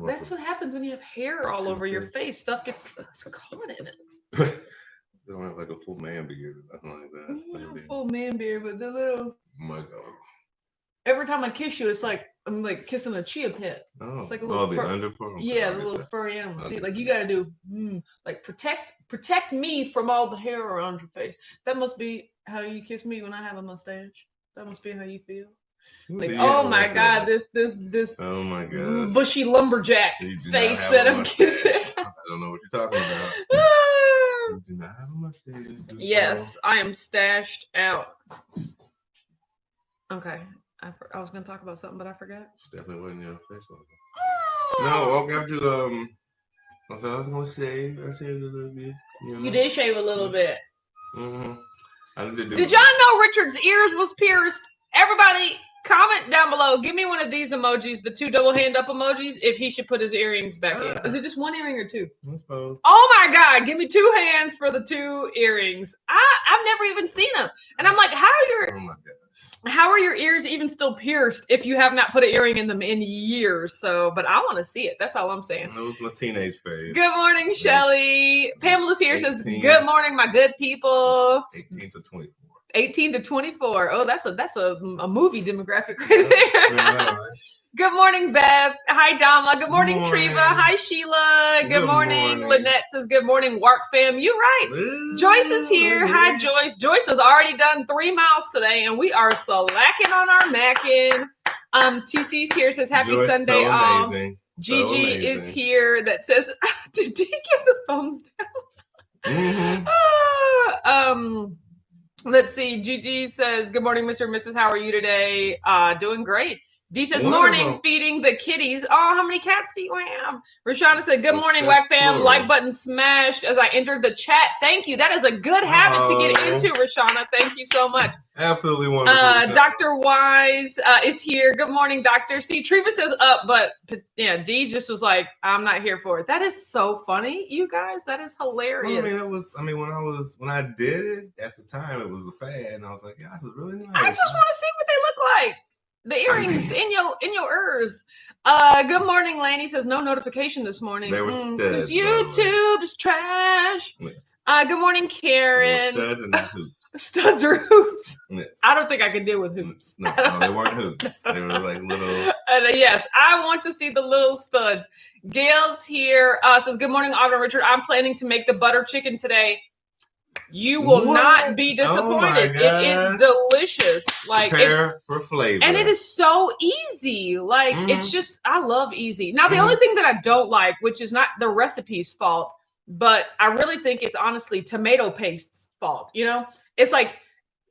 That's what happens when you have hair all over your face. Stuff gets caught in it. They don't have like a full man beard or nothing like that. Not a full man beard, but the little. Oh my God. Every time I kiss you, it's like I'm like kissing a chia pet. Oh, it's like a little the underpart. Yeah, the little furry animal. See, like you gotta do like protect me from all the hair around your face. That must be how you kiss me when I have a mustache. That must be how you feel. Like, oh my God, this oh my gosh, bushy lumberjack face that I'm kissing. I don't know what you're talking about. You do not have a mustache. Yes, I am stashed out. Okay, I was gonna talk about something, but I forgot. Definitely wasn't your face. No, I got to I was gonna shave. I shaved a little bit. You did shave a little bit. Did y'all know Richard's ears was pierced? Everybody, comment down below. Give me one of these emojis, the 2 double hand up emojis, if he should put his earrings back in. Is it just 1 earring or 2? Both. Oh my God! Give me 2 hands for the 2 earrings. I've never even seen them, and I'm like, how are your ears even still pierced if you have not put an earring in them in years? So, but I want to see it. That's all I'm saying. That was my teenage phase. Good morning, Shelly. Pamela's here, says, good morning, my good people. 18 to 24. 18 to 24. Oh, that's a movie demographic right there. Good morning, Bev. Hi, Dama. Good morning, Treva. Hi, Sheila. Good morning. Lynette says, good morning, Warp fam. You're right. Joyce is here. Hi, Joyce. Joyce has already done 3 miles today, and we are slacking on our mackin'. TC's here, says, happy Joyce, Sunday, so all. amazing. Gigi is here that says, did he give the thumbs down? Let's see. Gigi says, good morning, Mr. and Mrs. How are you today? Doing great. D says, morning, feeding the kitties. Oh, how many cats do you have? Rashana said, good morning, Wack fam. Like button smashed as I entered the chat. Thank you. That is a good habit to get into, Rashana. Thank you so much. Absolutely wonderful. Dr. Wise is here. Good morning, Doctor. See, Treva says up, but yeah, D just was like, I'm not here for it. That is so funny, you guys. That is hilarious. When I did it at the time, it was a fad, and I was like, yeah, this is really nice. I just want to see what they look like. The earrings in your ears. Good morning, Laney says no notification this morning. They were studs. Because YouTube is trash. Yes. Good morning, Karen. Studs and hoops. Studs or hoops? Yes. I don't think I could deal with hoops. No, they weren't hoops. They were like little. Yes, I want to see the little studs. Gail's here. Says good morning, Autumn Richard. I'm planning to make the butter chicken today. You will not be disappointed. It is delicious. Like prepare for flavor. And it is so easy. Like it's just, I love easy. Now, the only thing that I don't like, which is not the recipe's fault, but I really think it's honestly tomato paste's fault. You know, it's like,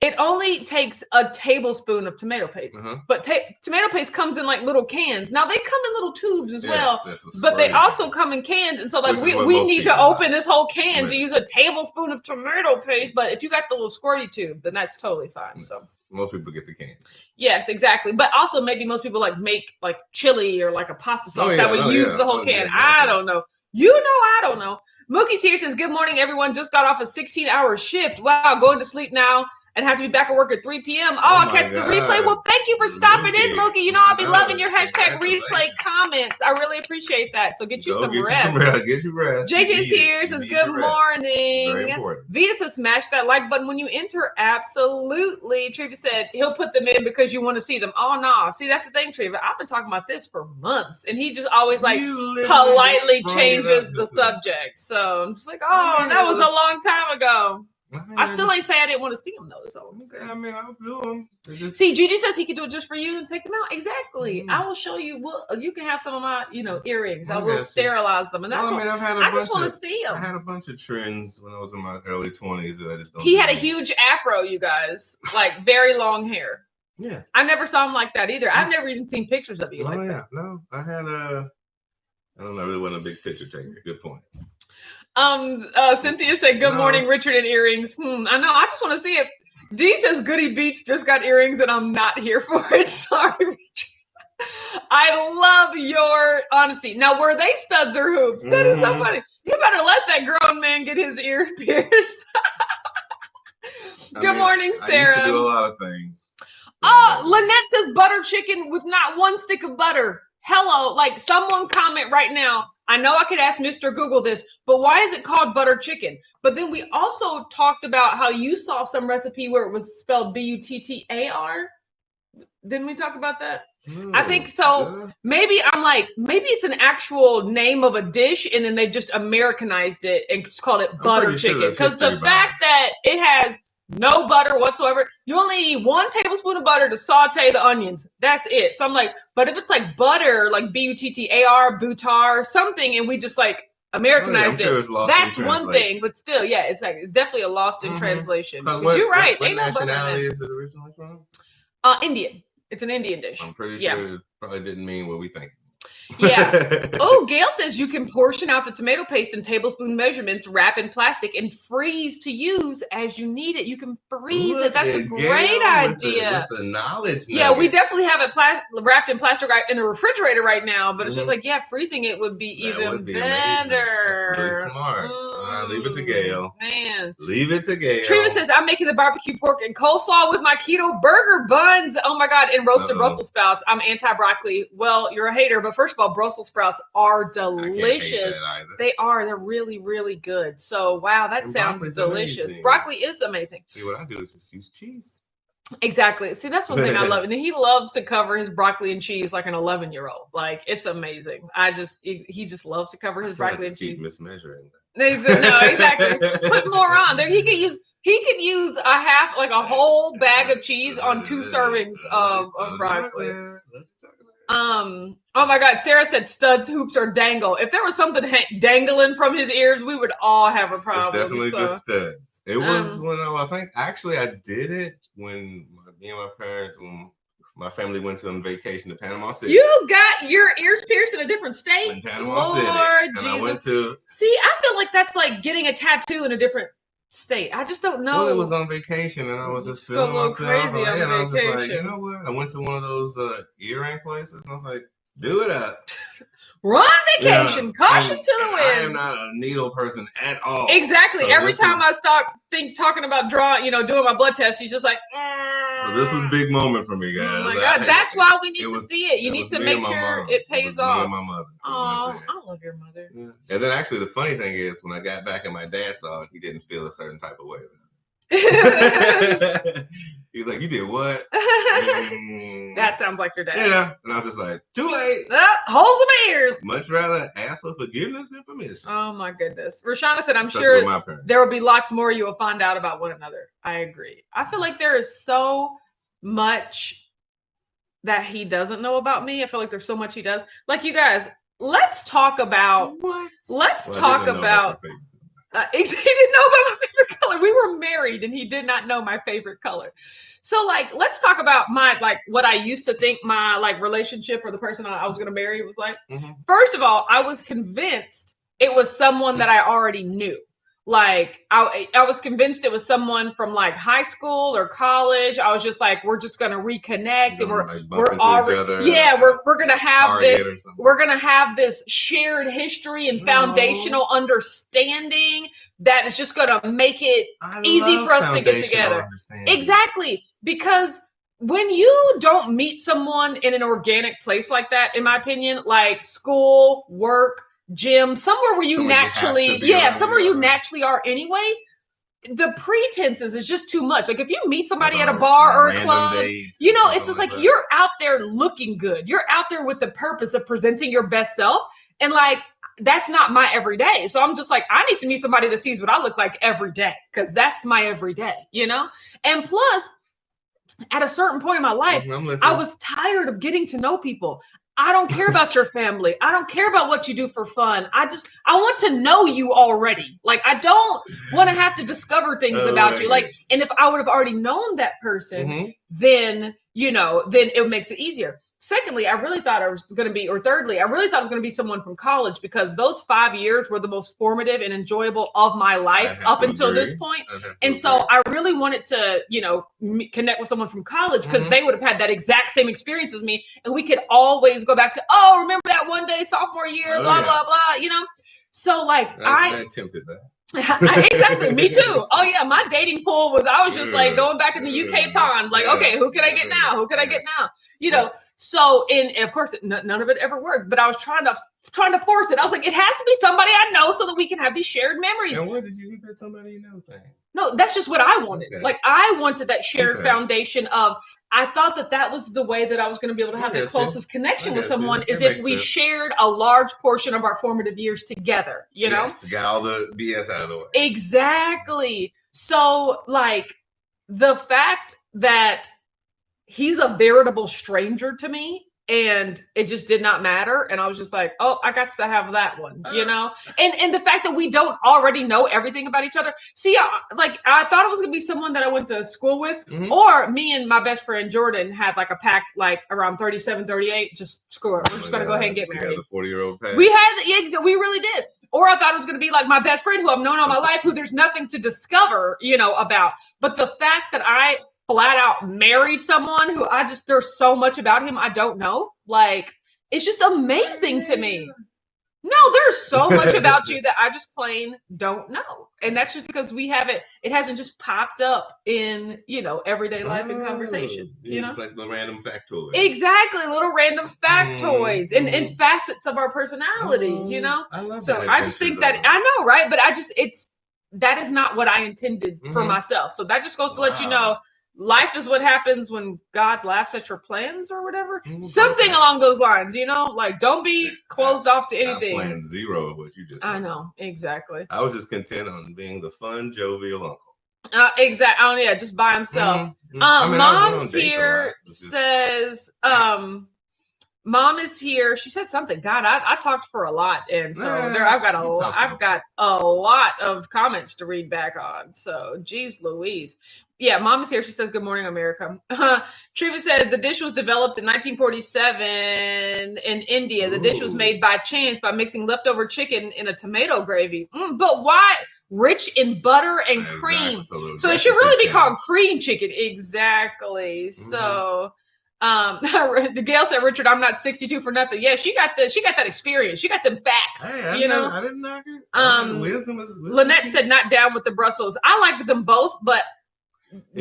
it only takes a tablespoon of tomato paste, but tomato paste comes in like little cans. Now they come in little tubes as well, but they also come in cans. And so like we need to open this whole can to use a tablespoon of tomato paste. But if you got the little squirty tube, then that's totally fine. So most people get the cans. Yes, exactly. But also maybe most people like make like chili or like a pasta sauce that would use the whole can. I don't know. I don't know. Mookie's here, says, good morning, everyone. Just got off a 16-hour shift. Wow, going to sleep now. And have to be back at work at 3 p.m. I'll catch the replay. Well, thank you for stopping in, Mookie. You know, I'll be loving your hashtag replay comments. I really appreciate that. So get you some rest. Get your rest. JJ's here, says, good morning. Vita says, smash that like button when you enter. Absolutely. Treva said, he'll put them in because you want to see them. Oh, no. See, that's the thing, Treva. I've been talking about this for months. And he just always like politely changes the subject. So I'm just like, oh, that was a long time ago. I still ain't say I didn't want to see them though. So I mean, I'll do them. See, Gigi says he can do it just for you and take them out. Exactly. I will show you. You can have some of my, earrings. I will sterilize them, and that's I just want to see them. I had a bunch of trends when I was in my early 20s that I just don't. He had a huge afro, you guys, like very long hair. Yeah. I never saw him like that either. I've never even seen pictures of you like that. No, I had I don't know. I really wasn't a big picture taker. Good point. Cynthia said, good morning, Richard, and earrings. I know. I just want to see it. D says, Goody Beach just got earrings and I'm not here for it. Sorry, Richard. I love your honesty. Now, were they studs or hoops? That is so funny. You better let that grown man get his ears pierced. Good morning, Sarah. I used to do a lot of things. Lynette says butter chicken with not one stick of butter. hello, like someone comment right now. I know I could ask Mr. Google this, but why is it called butter chicken? But then we also talked about how you saw some recipe where it was spelled Buttar. Didn't we talk about that? I think so. Yeah. Maybe it's an actual name of a dish, and then they just Americanized it and called it butter chicken. Because the fact that it has no butter whatsoever, you only need 1 tablespoon of butter to saute the onions. That's it. So I'm like, but if it's like butter, like Buttar, something, and we just like Americanized it, that's one thing. But still, yeah, it's like definitely a lost in translation. You're right. What nationality is it originally from? Indian. It's an Indian dish. I'm pretty sure it probably didn't mean what we think. Yeah. Oh, Gail says you can portion out the tomato paste in tablespoon measurements, wrap in plastic, and freeze to use as you need it. You can freeze it. That's a great idea. With the knowledge. Yeah, we definitely have it wrapped in plastic in the refrigerator right now, but it's just like, freezing it would be even better. That's really smart. Leave it to Gail. Man. Leave it to Gail. Trina says, I'm making the barbecue pork and coleslaw with my keto burger buns. Oh my God. And roasted Brussels sprouts. I'm anti-broccoli. Well, you're a hater, but first of all, Brussels sprouts are delicious. They are. They're really, really good. So, wow, that sounds delicious. Amazing. Broccoli is amazing. See, what I do is just use cheese. Exactly. See, that's one thing I love. And he loves to cover his broccoli and cheese like an 11-year-old. Like, it's amazing. He just loves to cover his broccoli and cheese. Mismeasuring that. No, exactly. Put more on there. He can use a whole bag of cheese on 2 servings of broccoli. Oh my God, Sarah said studs, hoops, or dangle. If there was something dangling from his ears, we would all have a problem. It's definitely just studs. It was when I did it when me and my parents, when my family went on vacation to Panama City. You got your ears pierced in a different state? In Panama City. Lord Jesus. See, I feel like that's like getting a tattoo in a different state. I just don't know. Well, it was on vacation, and I was just feeling myself. Crazy on and I was vacation. just like, you know what? I went to one of those earring places, and I was like, do it up. We're on vacation. Caution to the wind. I am not a needle person at all. Exactly. So every time I start talking about doing my blood test, he's just like. So this was a big moment for me, guys. Oh my God, that's why we need to see it. You need to make sure it pays off. Me and my mother. Oh, I love your mother. Yeah. And then actually, the funny thing is, when I got back and my dad saw it, he didn't feel a certain type of way. He was like, "You did what?" That sounds like your dad. Yeah, and I was just like, "Too late." Holes in my ears. Much rather ask for forgiveness than permission. Oh my goodness. Rashana said, "I'm sure there will be lots more you will find out about one another." I agree. I feel like there is so much that he doesn't know about me. I feel like there's so much he does. Like, you guys, let's talk about what. Let's talk about. He didn't know about my favorite color. We were married and he did not know my favorite color. So let's talk about what I used to think my relationship or the person I was going to marry was like. Mm-hmm. First of all, I was convinced it was someone that I already knew. I was convinced it was someone from high school or college. I was just like, we're just gonna reconnect, and we're already we're gonna have this. We're gonna have this shared history and foundational understanding that is just gonna make it easy for us to get together. Exactly, because when you don't meet someone in an organic place like that, in my opinion, like school, work, gym, somewhere where you naturally are anyway, the pretenses is just too much. Like if you meet somebody at a bar or a club, it's just like you're out there looking good. You're out there with the purpose of presenting your best self. And that's not my everyday. So I'm just like, I need to meet somebody that sees what I look like every day, because that's my everyday, And plus, at a certain point in my life, I was tired of getting to know people. I don't care about your family. I don't care about what you do for fun. I want to know you already. I don't want to have to discover things about you. And if I would have already known that person, then it makes it easier. Secondly, I really thought it was going to be, or thirdly, I really thought it was going to be someone from college, because those 5 years were the most formative and enjoyable of my life up until this point. And so I really wanted to, connect with someone from college, because they would have had that exact same experience as me. And we could always go back to, remember that one day, sophomore year, blah, blah, blah, So I attempted that. Exactly. Me too. Oh yeah. My dating pool I was just going back in the UK pond. Okay, who can I get now? Who can I get now? So, and of course, none of it ever worked. But I was trying to force it. I was like, it has to be somebody I know so that we can have these shared memories. And when did you get that somebody you know thing? No, that's just what I wanted. Okay. Like I wanted that shared foundation of. I thought that was the way that I was going to be able to have the closest connection with someone is if we shared a large portion of our formative years together, you know? Yes, got all the BS out of the way. Exactly. So like the fact that he's a veritable stranger to me and it just did not matter. And I was just like, oh, I got to have that one, you know? And the fact that we don't already know everything about each other. See, I thought it was going to be someone that I went to school with, or me and my best friend Jordan had like a pact like around 37, 38, just screw it. We're just going to go ahead and get married. The 40-year-old pact. We really did. Or I thought it was going to be like my best friend who I've known all my life, who there's nothing to discover, you know, about. But the fact that I flat out married someone who there's so much about him I don't know. Like, it's just amazing to me. No, there's so much about you that I just plain don't know. And that's just because it hasn't just popped up in, you know, everyday life and conversations. You know? Just like the random factoids. Exactly, little random factoids and facets of our personalities, you know? I love so that. I just think that, I know, right? But that is not what I intended for myself. So that just goes to let you know, life is what happens when God laughs at your plans or whatever. Something along those lines, you know? Like, don't be closed off to anything. Plan zero of what you just said. I know, exactly. I was just content on being the fun, jovial uncle. Exactly. Oh, yeah, just by himself. Mom's here says, Mom is here. She said something. God, I talked for a lot, and so I've got a lot of comments to read back on. So, geez, Louise. Yeah, Mom is here. She says, "Good morning, America." Triva said the dish was developed in 1947 in India. The dish was made by chance by mixing leftover chicken in a tomato gravy. But why? Rich in butter and cream. So it should really be called cream chicken. Exactly. So. The Gail said, "Richard, I'm not 62 for nothing." Yeah, she got that experience. She got them facts. Hey, I didn't knock it. Wisdom is wisdom. Lynette said, "Not down with the Brussels." I like them both, but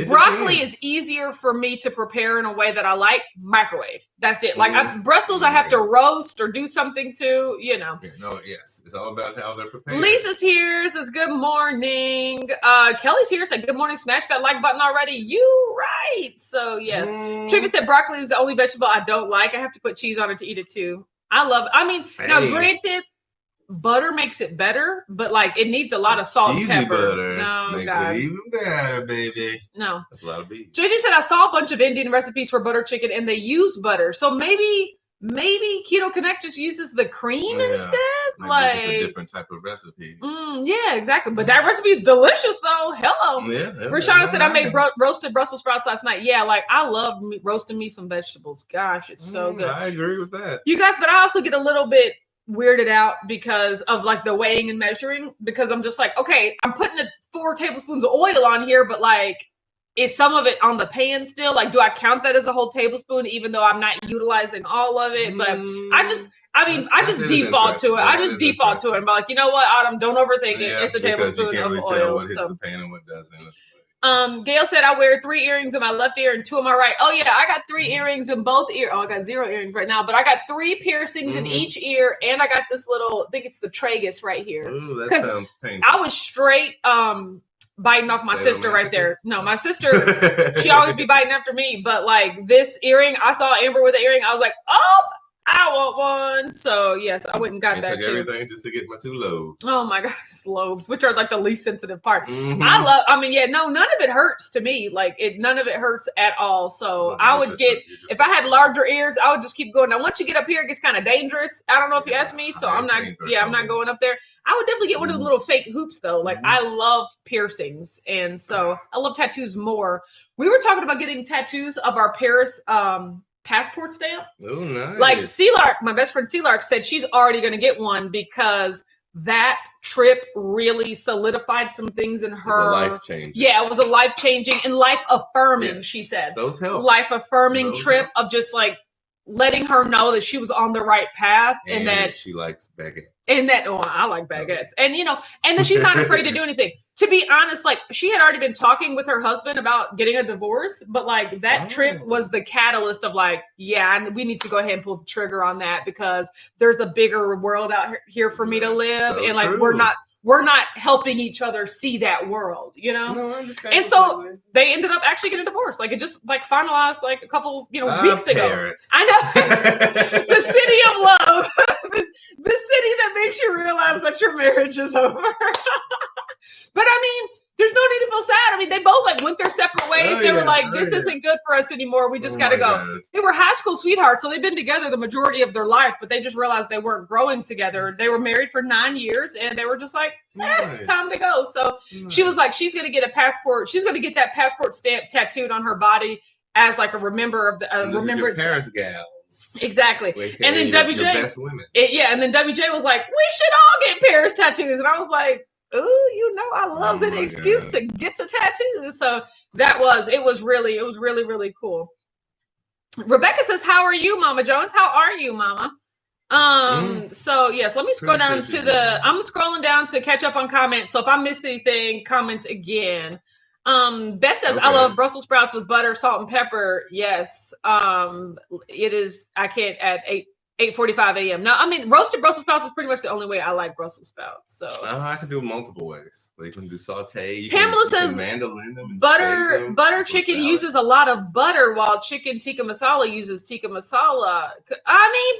broccoli is easier for me to prepare in a way that I like. Microwave. That's it. Like Brussels, I have to roast or do something to, you know. Yes. It's all about how they're prepared. Lisa's here, says good morning. Kelly's here, said good morning. Smash that like button already. You right. So yes. Trivia said broccoli is the only vegetable I don't like. I have to put cheese on it to eat it too. Now granted, butter makes it better, but like it needs a lot of salt and pepper. Butter makes it even better, baby. No, that's a lot of beef. JJ said I saw a bunch of Indian recipes for butter chicken and they use butter, so maybe Keto Connect just uses the cream instead. Like it's a different type of recipe. Yeah, exactly. But that recipe is delicious, though. Hello. Yeah. Rashana said I made roasted Brussels sprouts last night. Yeah, like I love roasting me some vegetables. Gosh, it's so good. I agree with that. You guys, but I also get a little bit weirded out because of like the weighing and measuring, because I'm just like, okay, I'm putting 4 tablespoons of oil on here, but like, is some of it on the pan still? Like, do I count that as a whole tablespoon, even though I'm not utilizing all of it? But I just default to it. I just default to it. I'm like, you know what, Autumn, don't overthink it. It's a tablespoon of oil. Tell what hits the pan and what doesn't. Gail said I wear 3 earrings in my left ear and 2 in my right. Oh yeah, I got 3 earrings in both ears. Oh, I got 0 earrings right now, but I got 3 piercings in each ear, and I got this little, I think it's the tragus right here. Ooh, that sounds painful. I was straight biting off my sister right there. No, my sister, she always be biting after me, but like this earring, I saw Amber with an earring, I was like, oh, I want one. So yes, I went and got that too. Everything just to get my 2 lobes. Oh my gosh, lobes, which are like the least sensitive part. None of it hurts to me. Like none of it hurts at all. So I would if I had larger ears, I would just keep going. Now once you get up here, it gets kind of dangerous. I don't know if you ask me, so I'm not going up there. I would definitely get one of the little fake hoops though. Like I love piercings, and so I love tattoos more. We were talking about getting tattoos of our Paris passport stamp. Oh, nice. Like Sealark, my best friend Sealark said she's already going to get one because that trip really solidified some things in her. It was a life-changing. Yeah, it was a life-changing and life-affirming, she said. Those help. Life-affirming trip of just like letting her know that she was on the right path and that she likes baguettes. And that, I like baguettes. And, and that she's not afraid to do anything. To be honest, like, she had already been talking with her husband about getting a divorce, but like that trip was the catalyst of like, yeah, we need to go ahead and pull the trigger on that because there's a bigger world out here for me to live. So and like, true. we're not helping each other see that world, No, I understand. And so they ended up actually getting divorced. Like it just like finalized like a couple, weeks ago. Paris. I know. The city of love. The city that makes you realize that your marriage is over. But I mean, there's no need to feel sad. I mean, they both like went their separate ways. They were like, this isn't good for us anymore. We just got to go. Gosh. They were high school sweethearts. So they've been together the majority of their life, but they just realized they weren't growing together. They were married for 9 years and they were just like, time to go. So she was like, she's going to get a passport. She's going to get that passport stamp tattooed on her body as like a remembrance. Paris gal. Exactly. And then WJ, your best women. And then WJ was like, we should all get Paris tattoos. And I was like, ooh, I love any excuse to get to tattoos. So it was really, really cool. Rebecca says, how are you, Mama Jones? How are you, Mama? So yes, let me scroll down I'm scrolling down to catch up on comments. So if I missed anything, comments again. Beth says, I love Brussels sprouts with butter, salt, and pepper. Yes. It is, I can't at 8:45 a.m. No, I mean, roasted Brussels sprouts is pretty much the only way I like Brussels sprouts. So I can do it multiple ways. Like you can do saute. Pamela says butter chicken uses a lot of butter, while chicken tikka masala uses tikka masala. I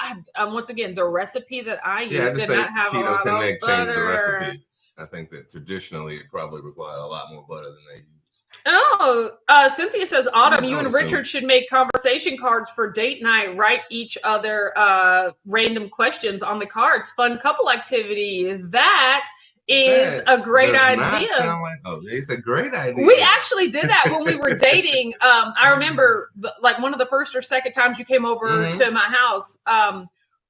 mean, but once again, the recipe that I use did not have a lot of butter. Changed the recipe. I think that traditionally it probably required a lot more butter than they use. Oh, Cynthia says, Autumn, you and Richard should make conversation cards for date night. Write each other random questions on the cards. Fun couple activity. That is a great idea. It's a great idea. We actually did that when we were dating. I remember like one of the first or second times you came over to my house.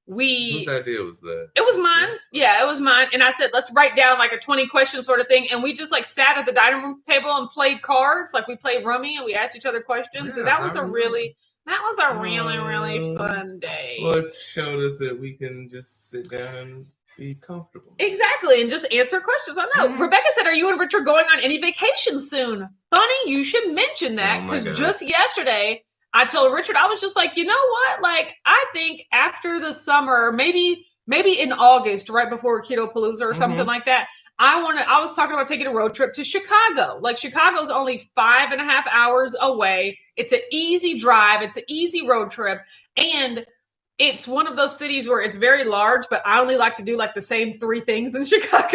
Whose idea was that? It was mine. Yeah, it was mine. And I said, let's write down like a 20 question sort of thing. And we just like sat at the dining room table and played cards. Like we played rummy and we asked each other questions. So that was a really fun day. Well, it showed us that we can just sit down and be comfortable. Exactly. And just answer questions. I know. Rebecca said, are you and Richard going on any vacation soon? Funny, you should mention that because just yesterday, I told Richard, I was just like, you know what? Like, I think after the summer, maybe in August, right before Keto Palooza or something like that, I was talking about taking a road trip to Chicago. Like, Chicago's only 5.5 hours away. It's an easy drive. It's an easy road trip. And it's one of those cities where it's very large, but I only like to do like the same 3 things in Chicago.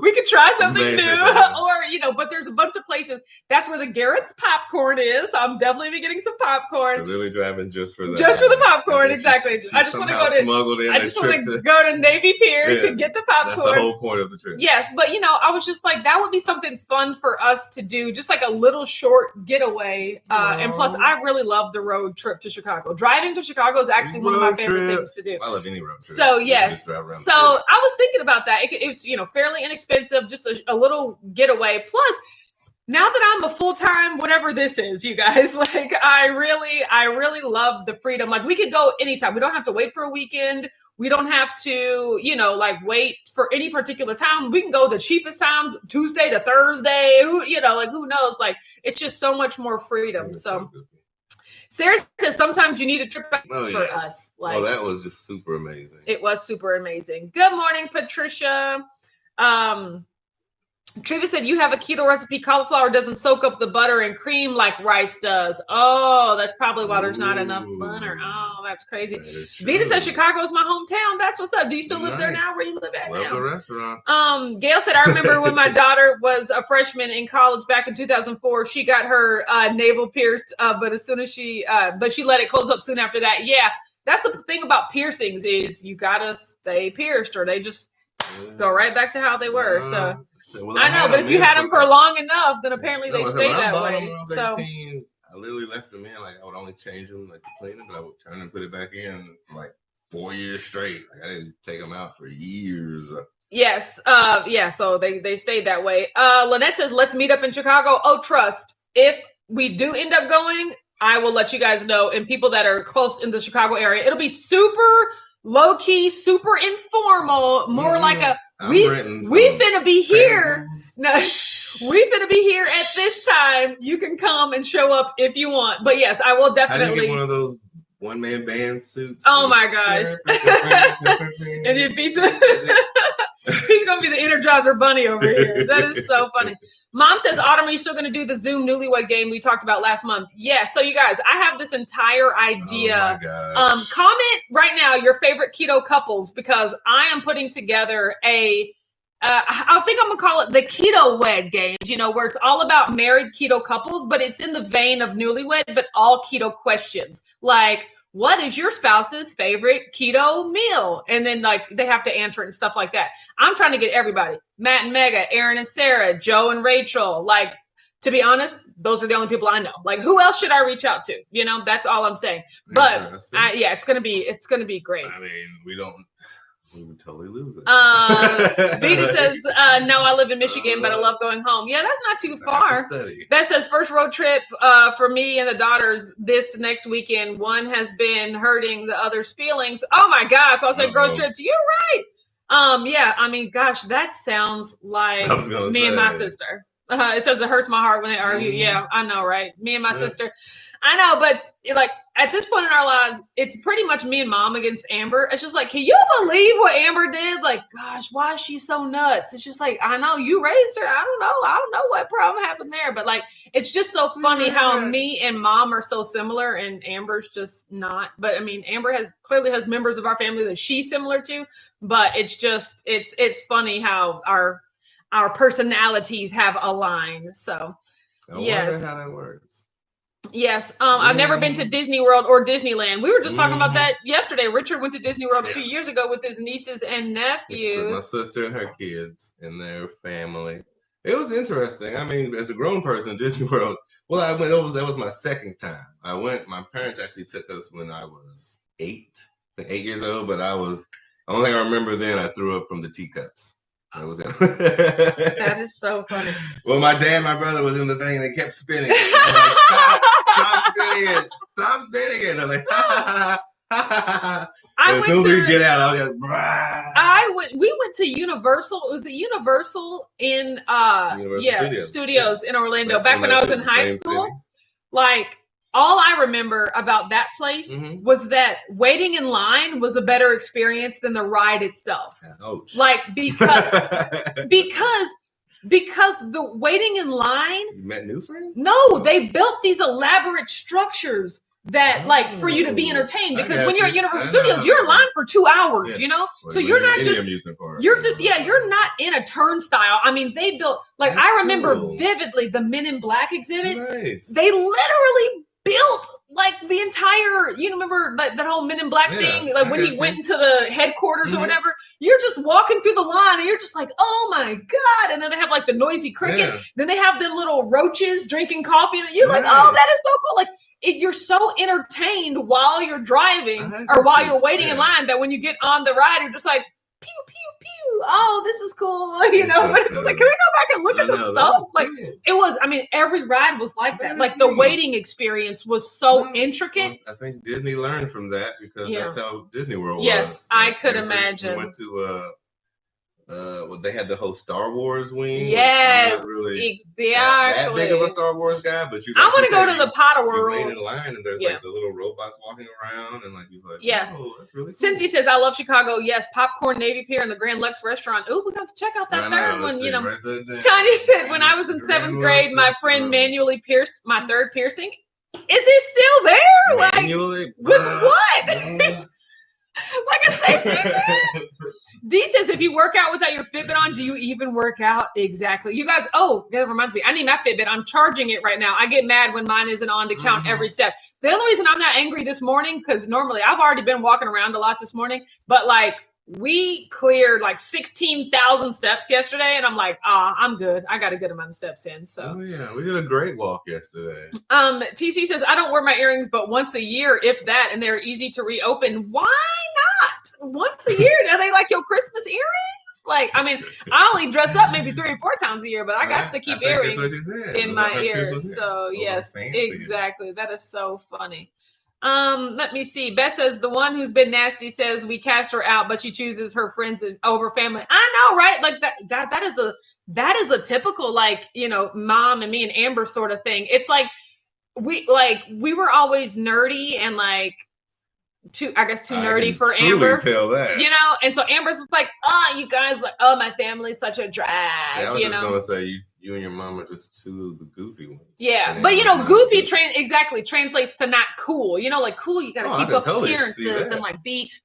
We could try something new, or, but there's a bunch of places. That's where the Garrett's popcorn is. I'm definitely be getting some popcorn. Really driving just for that. Just for the popcorn, exactly. I just want to go to Navy Pier to get the popcorn. That's the whole point of the trip. Yes, but, I was just like, that would be something fun for us to do, just like a little short getaway. And plus, I really love the road trip to Chicago. Driving to Chicago is actually one of my favorite things to do. I love any road trip. So, yes. So, I was thinking about that. It was, fairly inexpensive, just a little getaway. Plus, now that I'm a full-time whatever this is, you guys, like I really love the freedom. Like we could go anytime. We don't have to wait for a weekend. We don't have to, wait for any particular time. We can go the cheapest times, Tuesday to Thursday. Who knows? Like it's just so much more freedom. So Sarah says sometimes you need a trip for us. Like, that was just super amazing. It was super amazing. Good morning, Patricia. Treva said, you have a keto recipe. Cauliflower doesn't soak up the butter and cream like rice does. Oh, that's probably why there's not enough butter. Oh, that's crazy. Vita said, Chicago is my hometown. That's what's up. Do you still live there now? Where you live at now? The restaurants. Gail said, I remember when my daughter was a freshman in college back in 2004, she got her navel pierced, but she let it close up soon after that. Yeah, that's the thing about piercings is you got to stay pierced or they just go right back to how they were. I know, but if you had them for long enough, then apparently they stay that way. When I was 18, I literally left them in. Like I would only change them, like to clean them, but I would turn and put it back in for like 4 years straight. Like I didn't take them out for years. Yes. So they stayed that way. Lynette says, let's meet up in Chicago. Oh, trust. If we do end up going, I will let you guys know. And people that are close in the Chicago area, it'll be super low key, super informal, more like a we finna be here. No, we finna be here at this time. You can come and show up if you want. But yes, I will definitely. How do you get one of those one-man band suits? Oh my gosh! And you'd be he's gonna be the Energizer Bunny over here. That is so funny. Mom says, Autumn, are you still gonna do the Zoom newlywed game we talked about last month? Yeah. So you guys, I have this entire idea. Oh my gosh. Comment right now your favorite keto couples, because I am putting together a I think I'm gonna call it the Keto Wed Games, you know, where it's all about married keto couples, but it's in the vein of newlywed, but all keto questions. Like, what is your spouse's favorite keto meal? And then like they have to answer it and stuff like that. I'm trying to get everybody, Matt and Mega, Aaron and Sarah, Joe and Rachel. Like, to be honest, those are the only people I know. Like, who else should I reach out to? You know, that's all I'm saying. But yeah, it's gonna be great. I mean, we would totally lose it. Vita says, no, I live in Michigan, but I love going home. Yeah, that's not too far. Beth says, first road trip for me and the daughters this next weekend. One has been hurting the other's feelings. Oh my God. So I said, road trips. You're right. Yeah, I mean, gosh, that sounds like me and my sister. It says it hurts my heart when they argue. Yeah, I know, right? Me and my sister. I know, but like at this point in our lives, it's pretty much me and Mom against Amber. It's just like, can you believe what Amber did? Like, gosh, why is she so nuts? It's just like, I know you raised her. I don't know what problem happened there. But like, it's just so funny how me and Mom are so similar and Amber's just not. But I mean, Amber clearly has members of our family that she's similar to. But it's just, it's funny how our personalities have aligned. So, I wonder how that works. Yes. I've never been to Disney World or Disneyland. We were just talking about that yesterday. Richard went to Disney World a few years ago with his nieces and nephews. My sister and her kids and their family. It was interesting. I mean, as a grown person, Disney World. Well, I went. That was my second time. I went. My parents actually took us when I was 8 years old. But the only thing I remember then, I threw up from the teacups. That was it. That is so funny. Well, my dad and my brother was in the thing and they kept spinning it. Stop spinning it. Stop spinning it. I'm like, as soon as we get out, I was like, we went to Universal. Was it Universal in Studios in Orlando back when I was in high school? City. Like, all I remember about that place was that waiting in line was a better experience than the ride itself. Ouch. Like, because the waiting in line. You met new friends? No, they built these elaborate structures that like for you to be entertained, because when you're at Universal Studios, you're in line for 2 hours, you know? So you're not just, you're not in a turnstile. I mean, they built, like, I remember vividly the Men in Black exhibit. Nice. They literally built like the entire, you remember like that whole Men in Black thing, like when he went into the headquarters or whatever, you're just walking through the line and you're just like, oh my God. And then they have like the noisy cricket. Then they have them little roaches drinking coffee that you're like, oh, that is so cool. Like, you're so entertained while you're driving or while you're waiting in line that when you get on the ride, you're just like, pew, pew, pew. Oh, this is cool. You know, but it's just like, can we go back and look at the stuff? Like, it was, I mean, every ride was like that. Like, the waiting experience was so intricate. Well, I think Disney learned from that because that's how Disney World was. Yes, I could imagine. We went to, they had the whole Star Wars wing. Yes, really exactly. That big of a Star Wars guy, but I want to go to the Potter World. You wait in line and there's like the little robots walking around and like he's like, oh, that's really cool. Cynthia says, I love Chicago. Yes, popcorn, Navy Pier, and the Grand Lux restaurant. Ooh, we got to check out that third one. You know, Tanya said, when I was in 7th grade, my friend manually pierced my third piercing. Is it still there? Manually? Like, with what? Like a safety net? D says, if you work out without your Fitbit on, do you even work out? Exactly. You guys, that reminds me. I need my Fitbit. I'm charging it right now. I get mad when mine isn't on to count every step. The only reason I'm not angry this morning, because normally I've already been walking around a lot this morning, but like we cleared like 16,000 steps yesterday, and I'm like, I'm good. I got a good amount of steps in. So we did a great walk yesterday. TC says, I don't wear my earrings but once a year, if that, and they're easy to reopen. Why not? Once a year? Are they like your Christmas earrings? Like, I mean, I only dress up maybe 3 or 4 times a year, but I got to keep earrings in my ears. So yes, exactly. That is so funny. Let me see. Beth says the one who's been nasty says we cast her out, but she chooses her friends over family. I know, right? Like that. God, that is a typical, like, you know, mom and me and Amber sort of thing. It's like we were always nerdy and like too nerdy for Amber. Tell that. You know, and so Amber's like, oh, you guys, like, oh, my family's such a drag. See, I was just gonna say you and your mom are just two of the goofy ones. Yeah, but you know, goofy translates to not cool. You know, like cool, you gotta keep up appearances and like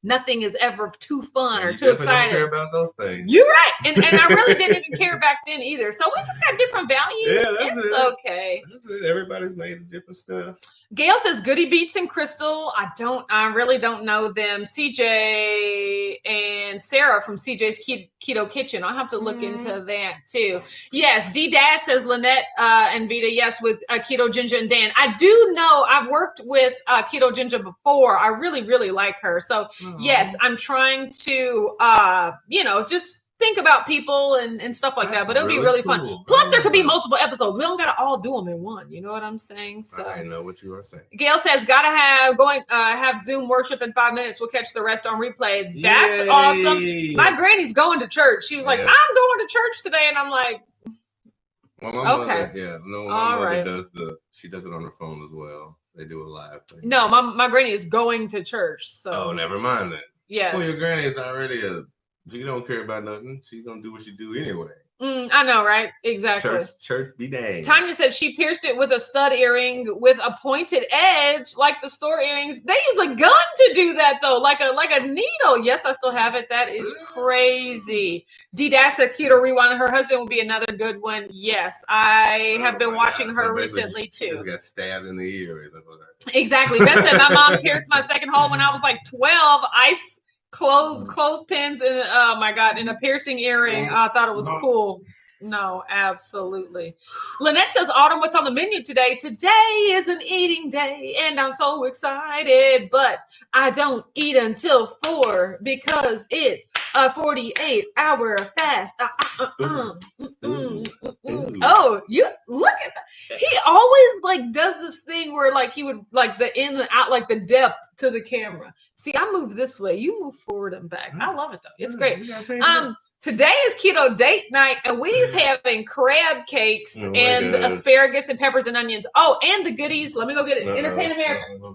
nothing is ever too fun or too exciting. Don't care about those things. You're right, and I really didn't even care back then either. So we just got different values. Yeah, that's it. Okay. That's it. Everybody's made of different stuff. Gail says Goody Beats and Crystal. I really don't know them. CJ and Sarah from CJ's Keto Kitchen. I'll have to look into that too. Yes, D Dash says Lynette and Vita. Yes, with Keto Ginger and Dan. I do know I've worked with Keto Ginger before. I really, really like her. So yes, I'm trying to just think about people and stuff like that, but it'll be really fun. Plus, there could be multiple episodes. We don't got to all do them in one. You know what I'm saying? So I know what you are saying. Gail says, gotta have Zoom worship in 5 minutes. We'll catch the rest on replay. That's awesome. My granny's going to church. She was like, I'm going to church today, and I'm like, well, my mother, my mother she does it on her phone as well. They do a live thing. No, my granny is going to church. So never mind that. Yes. Well, your granny is already she don't care about nothing. She's gonna do what she do anyway. I know, right? Exactly. Church be dang. Tanya said she pierced it with a stud earring with a pointed edge, like the store earrings. They use a gun to do that though, like a needle. Yes, I still have it. That is crazy. D Dash said Keto Rewind. Her husband will be another good one. Yes, I have been watching her recently too. Just got stabbed in the ear. Exactly. Beth said my mom pierced my second hole when I was like 12. Ice clothespins and oh my god, in a piercing earring. I thought it was cool. No, absolutely. Lynette says, Autumn, what's on the menu today? Today is an eating day and I'm so excited, but I don't eat until 4 because it's a 48-hour fast. Oh, you look at that. He always like does this thing where like he would like the in and out, like the depth to the camera. See, I move this way, you move forward and back. I love it though. It's great. Today is keto date night, and we's having crab cakes and asparagus and peppers and onions. Oh, and the goodies. Let me go get it. Entertain America.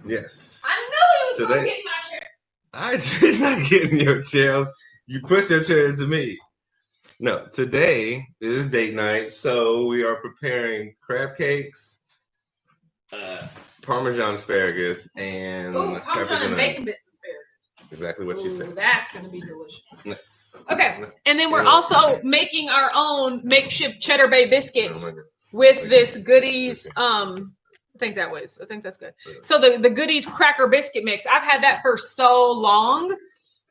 Yes. I knew he was going to get in my chair. I did not get in your chair. You pushed your chair into me. No, today is date night, so we are preparing crab cakes, Parmesan asparagus, and peppers and bacon bits asparagus. Exactly what you said. That's going to be delicious. Nice. Okay. And then we're also making our own makeshift Cheddar Bay biscuits with this goodies. I think that's good. So the goodies cracker biscuit mix. I've had that for so long.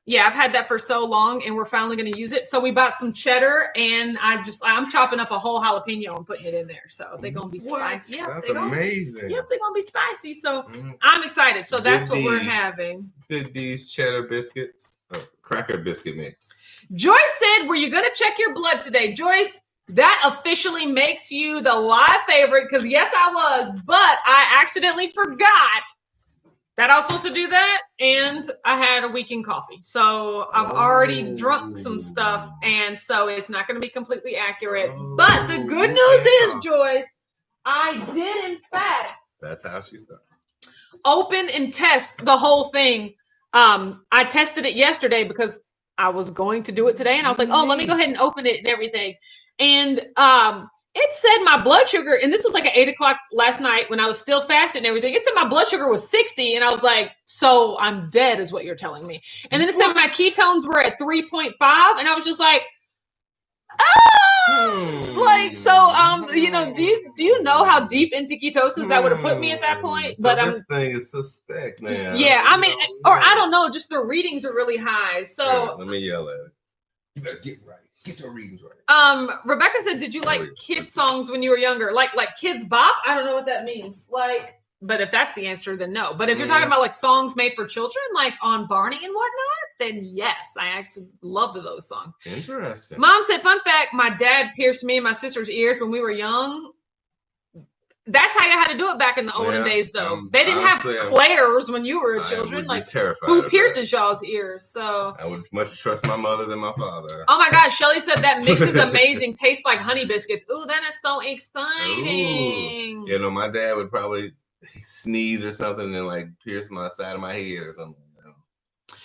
Yeah, I've had that for so long, and we're finally going to use it. So we bought some cheddar, and I'm chopping up a whole jalapeno and putting it in there. So they're going to be spicy. Yep, that's amazing. Yep, they're going to be spicy. So I'm excited. So that's what we're having. These cheddar biscuits, cracker biscuit mix. Joyce said, were you going to check your blood today? Joyce, that officially makes you the live favorite because yes, I was, but I accidentally forgot that I was supposed to do that, and I had a weekend coffee. So I've already drunk some stuff, and so it's not going to be completely accurate. But the good news is, Joyce, I did, in fact. That's how she starts. Open and test the whole thing. I tested it yesterday because I was going to do it today, and I was like, let me go ahead and open it and everything. And it said my blood sugar, and this was like at 8 o'clock last night when I was still fasting and everything. It said my blood sugar was 60, and I was like, so I'm dead is what you're telling me. And then it said my ketones were at 3.5, and I was just like, like, so, do you know how deep into ketosis that would have put me at that point? So but this thing is suspect, man. Yeah, I mean, or I don't know, just the readings are really high. So let me yell at it. You better get right. Get your readings right. Rebecca said, did you like kids songs when you were younger? Like Kids Bop? I don't know what that means. Like But if that's the answer, then no. But if you're talking about like songs made for children, like on Barney and whatnot, then yes, I actually loved those songs. Interesting. Mom said, fun fact, my dad pierced me and my sister's ears when we were young. That's how you had to do it back in the olden days, though. They didn't have Claire's when you were a children. Like, terrified who pierces y'all's ears? So I would much trust my mother than my father. Oh my God, Shelly said that mix is amazing. Tastes like honey biscuits. Ooh, that is so exciting. Ooh. You know, my dad would probably sneeze or something and like pierce my side of my head or something.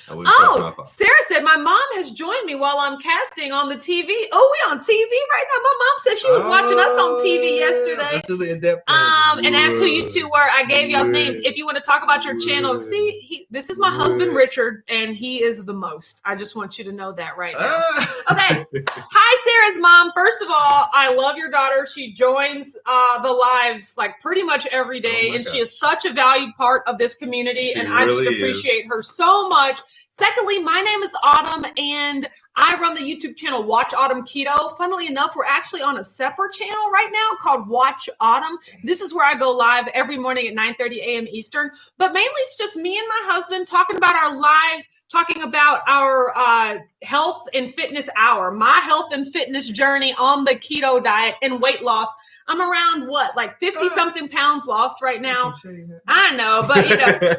I wouldn't trust my father. Sarah said, my mom has joined me while I'm casting on the TV. Oh, we on TV right now. My mom said she was watching us on TV yesterday. Let's do the in-depth and asked who you two were. I gave y'all's names. If you want to talk about your channel, see, this is my husband, Richard, and he is the most. I just want you to know that right now. Okay. Hi, Sarah's mom. First of all, I love your daughter. She joins the lives like pretty much every day, and she is such a valued part of this community, and I just appreciate her so much. Secondly, my name is Autumn, and I run the YouTube channel Watch Autumn Keto. Funnily enough, we're actually on a separate channel right now called Watch Autumn. This is where I go live every morning at 9:30 a.m. Eastern. But mainly it's just me and my husband talking about our lives, talking about our health and fitness hour, my health and fitness journey on the keto diet and weight loss. I'm around like 50 something pounds lost right now. I know, but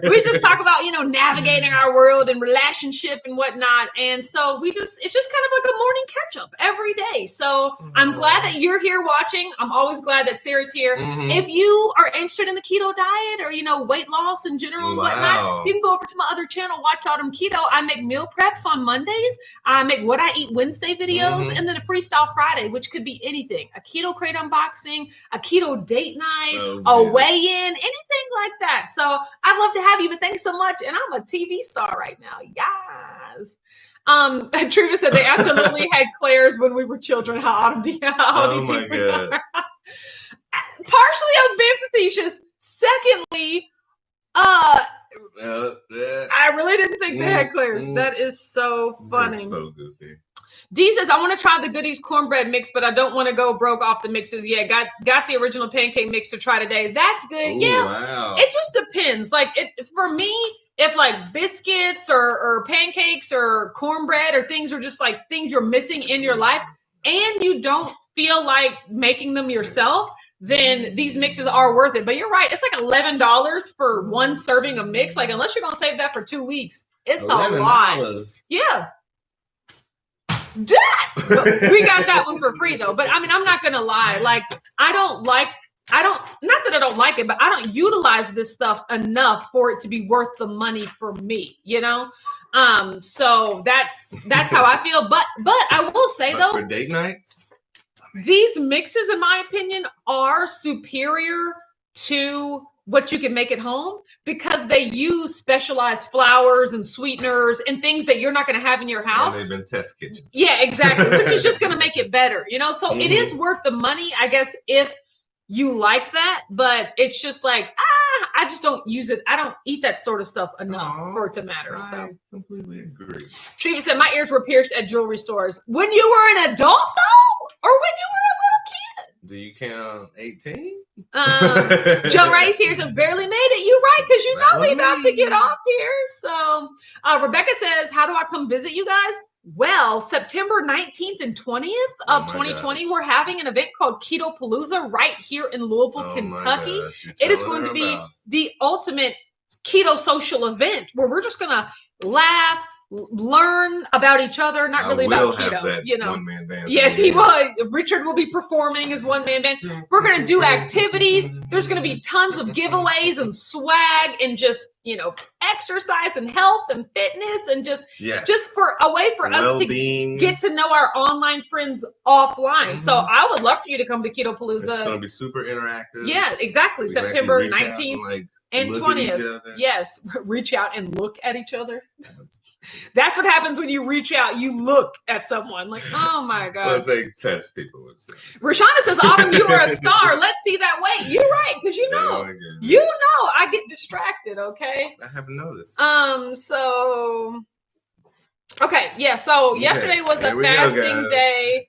we just talk about, navigating our world and relationship and whatnot. And so it's just kind of like a morning catch up every day. So I'm glad that you're here watching. I'm always glad that Sarah's here. If you are interested in the keto diet or, weight loss in general and whatnot, you can go over to my other channel, Watch Autumn Keto. I make meal preps on Mondays. I make what I eat Wednesday videos and then a freestyle Friday, which could be anything. A keto crate unboxing, a keto date night, a weigh-in, anything like that. So I'd love to have you, but thanks so much. And I'm a TV star right now. Yes. Trina said they absolutely had Claire's when we were children. How odd my God. Partially, I was being facetious. Secondly, I really didn't think they had Claire's. That is so funny. That's so goofy. Dee says, I want to try the Goodies cornbread mix, but I don't want to go broke off the mixes. Yeah, got the original pancake mix to try today. That's good. Wow. It just depends. Like for me, if like biscuits or pancakes or cornbread or things are just like things you're missing in your life and you don't feel like making them yourself, then these mixes are worth it. But you're right. It's like $11 for one serving of mix. Like unless you're going to save that for 2 weeks, it's $11. A lot. Yeah. We got that one for free though. But I mean, I'm not gonna lie. Like, not that I don't like it, but I don't utilize this stuff enough for it to be worth the money for me, So that's how I feel. But I will say though, for date nights, these mixes, in my opinion, are superior to what you can make at home because they use specialized flours and sweeteners and things that you're not going to have in your house. And they've been test kitchens. Yeah, exactly. Which is just going to make it better, So it is worth the money, I guess, if you like that. But it's just like, I just don't use it. I don't eat that sort of stuff enough for it to matter. I completely agree. Triva said, my ears were pierced at jewelry stores. When you were an adult, though? Or when you were a little kid? Do you count 18? Joe Rice here says, barely made it. You right, because we about to get off here. So Rebecca says, how do I come visit you guys? Well, September 19th and 20th of 2020, we're having an event called Keto Palooza right here in Louisville, Kentucky. It is going to be the ultimate keto social event where we're just going to laugh, learn about each other, not really about keto, one-man band. Yes, he will. Richard will be performing his one-man band. We're going to do activities. There's going to be tons of giveaways and swag and just, exercise and health and fitness and just for a way for us to get to know our online friends offline. So I would love for you to come to Keto Palooza. It's going to be super interactive. Yeah, exactly. September 19th and 20th. Yes, reach out and look at each other. That's what happens when you reach out. You look at someone like, oh my God. Well, they test people. Rashonda says, Autumn, you are a star. Let's see that weight. You're right, because I get distracted, okay? I haven't noticed. So yesterday was a fasting day.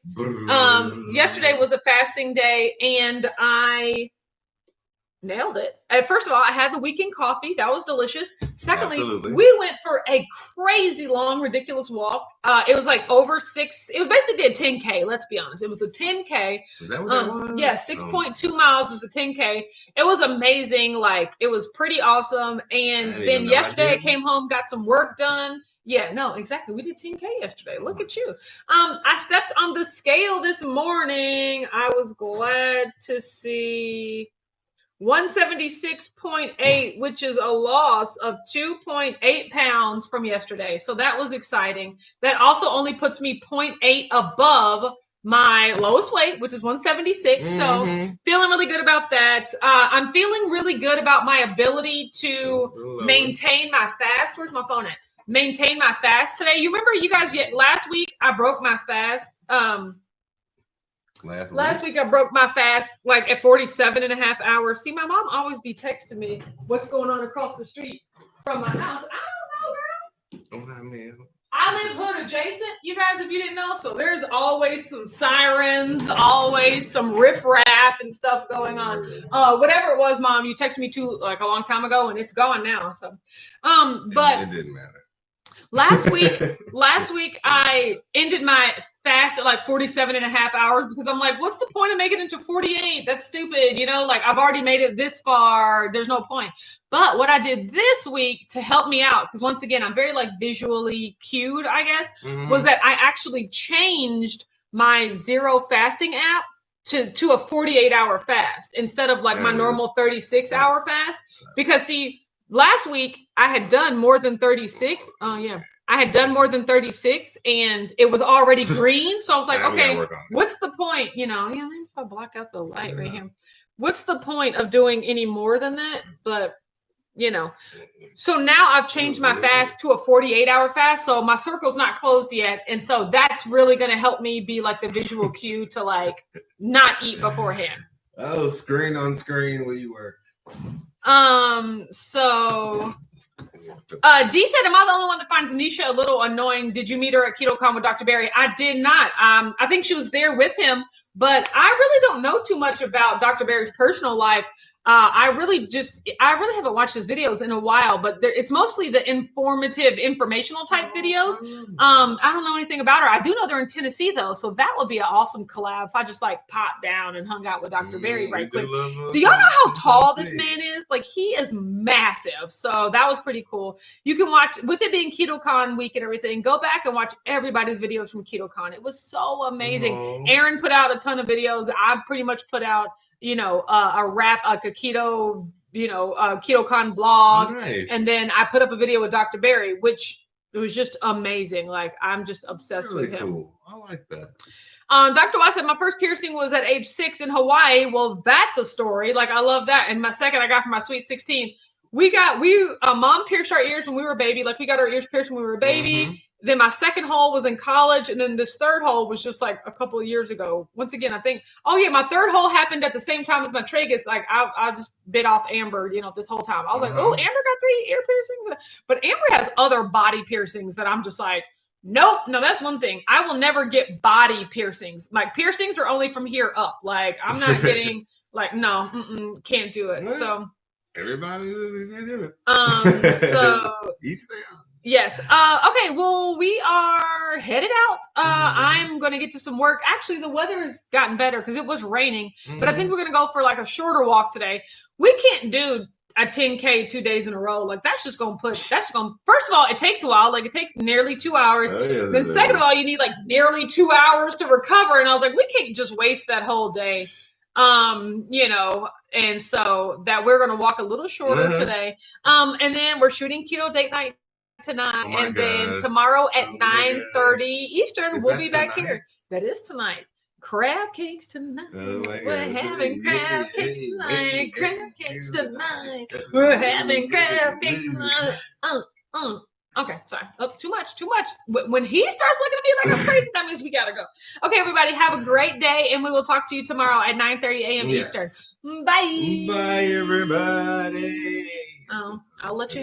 Yesterday was a fasting day, and I Nailed it. First of all, I had the weekend coffee. That was delicious. Secondly, Absolutely. we went for a crazy long, ridiculous walk. It was like over 6. It was basically a 10K. Let's be honest. It was the 10K. Is that what that was? Yeah, 6.2 miles is a 10K. It was amazing. Like, it was pretty awesome. And then yesterday I came home, got some work done. Yeah, no, exactly. We did 10K yesterday. Look at you. I stepped on the scale this morning. I was glad to see 176.8, which is a loss of 2.8 pounds from yesterday. So that was exciting. That also only puts me 0.8 above my lowest weight, which is 176. So feeling really good about that. I'm feeling really good about my ability to maintain my fast. Where's my phone at? Maintain my fast today. You remember, you guys, last week I broke my fast. Last week I broke my fast like at 47 and a half hours. See, my mom always be texting me what's going on across the street from my house. I don't know, girl. I live hood adjacent, you guys, if you didn't know. So there's always some sirens, always some riffraff and stuff going on. Whatever it was, Mom, you texted me to like a long time ago, and it's gone now. So, but it didn't matter. Last week I ended my fast at like 47 and a half hours because I'm like, what's the point of making it to 48? That's stupid. You know, like I've already made it this far. There's no point. But what I did this week to help me out, because once again, I'm very like visually cued, I guess, was that I actually changed my zero fasting app to a 48-hour fast instead of like my normal 36-hour fast. Because see, last week I had done more than 36. I had done more than 36 and it was already green. So I was like, okay, what's the point? You know, if I block out the light right here, what's the point of doing any more than that? But, you know, so now I've changed my fast to a 48-hour fast. So my circle's not closed yet. And so that's really going to help me be like the visual cue to like not eat beforehand. Oh, screen on screen where you work. So D said, am I the only one that finds Nisha a little annoying? Did you meet her at KetoCon with Dr. Barry? I did not. I think she was there with him, but I really don't know too much about Dr. Barry's personal life. I really haven't watched his videos in a while, but it's mostly the informative, informational type videos. I don't know anything about her. I do know they're in Tennessee though. So that would be an awesome collab if I just like popped down and hung out with Dr. Barry right quick. Do y'all know how tall this man is? Like he is massive. So that was pretty cool. You can watch, with it being KetoCon week and everything, go back and watch everybody's videos from KetoCon. It was so amazing. Aaron put out a ton of videos. I pretty much put out, you know, a keto, KetoCon blog. Nice. And then I put up a video with Dr. Barry, which it was just amazing. Like I'm just obsessed with him. Cool. I like that. Dr. Watt said, my first piercing was at age 6 in Hawaii. Well, that's a story. Like I love that. And my second I got for my sweet 16. Mom pierced our ears when we were a baby. Like we got our ears pierced when we were a baby. Then my second hole was in college. And then this third hole was just like a couple of years ago. Once again, I think, my third hole happened at the same time as my tragus. Like I just bit off Amber, this whole time. I was like, oh, Amber got 3 ear piercings. But Amber has other body piercings that I'm just like, nope. No, that's one thing. I will never get body piercings. Like piercings are only from here up. Like I'm not getting like, no, can't do it. So everybody do it. So each their own. Yes. Okay. Well, we are headed out. I'm going to get to some work. Actually, the weather has gotten better because it was raining, but I think we're going to go for like a shorter walk today. We can't do a 10K 2 days in a row. Like first of all, it takes a while. Like it takes nearly 2 hours. Then second of all, you need like nearly 2 hours to recover. And I was like, we can't just waste that whole day. And so that we're going to walk a little shorter today. And then we're shooting keto date night tonight, then tomorrow at 9:30 Eastern, we'll be back here. That is tonight. Crab cakes tonight. We're having crab cakes tonight. Crab cakes tonight. We're having crab cakes tonight. Okay, sorry. Too much. When he starts looking at me like I'm crazy, that means we gotta go. Okay, everybody, have a great day, and we will talk to you tomorrow at 9:30 a.m. Eastern. Bye. Bye, everybody. I'll let you have